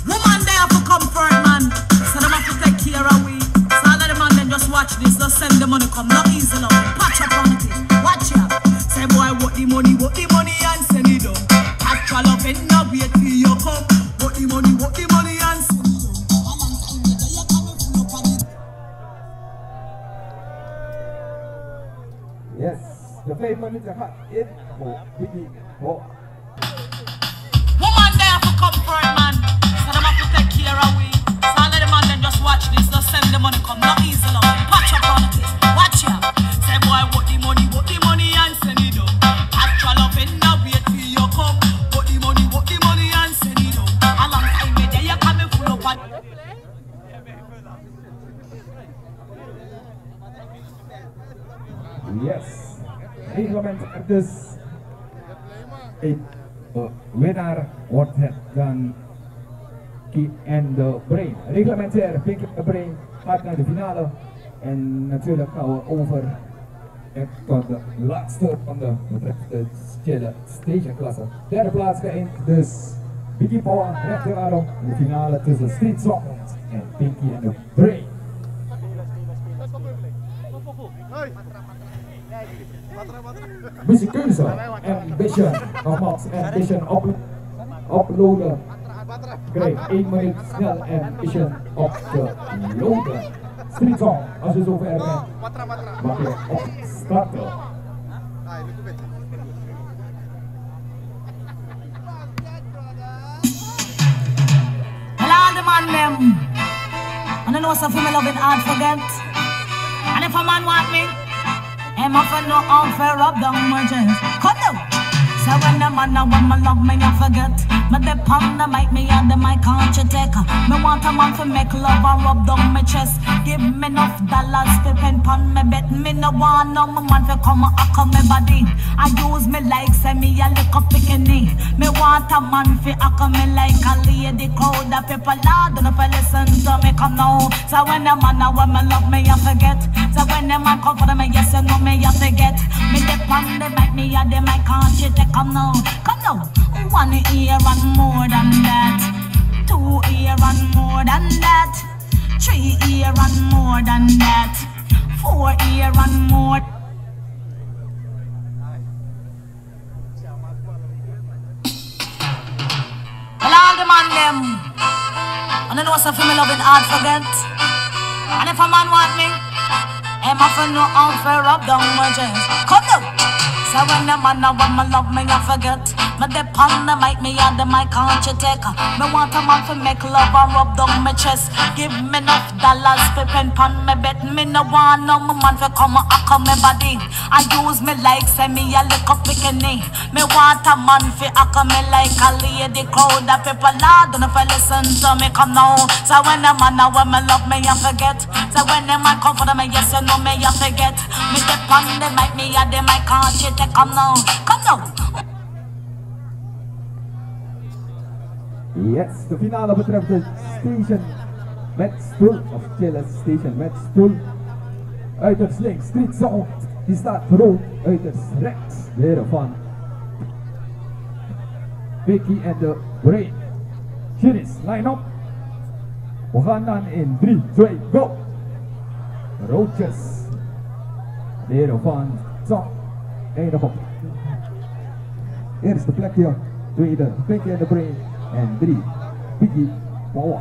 Woman there for comfort, man. So them have to take care of we. So all of them man then just watch this. Just send the money come. Not easy love. Patch up on it. Watch ya. Say boy, what the money and send it down. Patch all up and now wait till you come. What the money and send it down. Yes, the 5 minutes are hot in for Biggie. Woman there for comfort, man. So them have to take care of we. So all of them man then just watch this. Just send the money come. Not easy love. Patch up on it. Watch ya. Say boy, what the money and send it down. Patch all up and now wait till you come. What the money and send it down. A long time me there you coming full up on. Yes, reglement dus een winnaar wordt het dan Pinky and the Brain. Reglementair, Pinky and the Brain gaat naar de finale. En natuurlijk gaan we over tot de laatste van de stille stationklasse. Derde plaats geëindigd dus Biggie Power, rechterarm in de finale tussen STREETSOUND en Pinky and the Brain. Muziekkeuze, Ambition, nogmaals Ambition uploaden. Krijg 1 minuut snel Ambition uploaden. STREETSOUND, als je zover bent, mag je opstarten. Hello the man them. And I know some female loving hard forget. And if a man want me, I'm off and no unfair up down my chest. Come down. So when the man and woman love me, I forget. Me dip on the mic, me and the mic can't you take. Me want a man to make love and rub down my chest. Give me enough dollars to pen pon me bet. Me no want no man to come and hack on me body. I use me like say me a lick up bikini. Me want a man to hack on me like a lady crowd. The people loud and if I listen to me come now. So when the man and woman love me, I forget. So when the man come for me, yes you know me, I forget. Me dip on the mic, me and the mic can't you take. Come now, come now. 1 year and more than that. 2 year and more than that. 3 year and more than that. 4 year and more. Well, all the man them. And I know some female loving hard forget. And if a man want me, I'm off and no unfair up down my chest. Come now. So when the man and woman love me, I forget. Me dip on the mic, me and the mic can't you take. Me want a man to make love and rub down my chest. Give me enough dollars to pen pon me bet. Me no want no man to come and hack on me body. I use me like say me a lick up bikini. Me want a man to hack on me like a lady crowd. The people loud and if I listen to me come now. So when the man and woman love me, I forget. So when the man come for me, yes you know me, I forget. Me dip on the mic, me and the mic can't you take. Come now, come now. Yes, de finale betreft de station met stoel, of chille station met stoel. Uiterst links, STREETSOUND, die staat rood. Uiterst rechts, de heren van Pinky and the Brain. Genies, line up. We gaan dan in 3, 2, go. Roodjes, de heren van Zang. Enig op. Eerste plekje, tweede Pinky and the Brain. En 3, Biggie Power.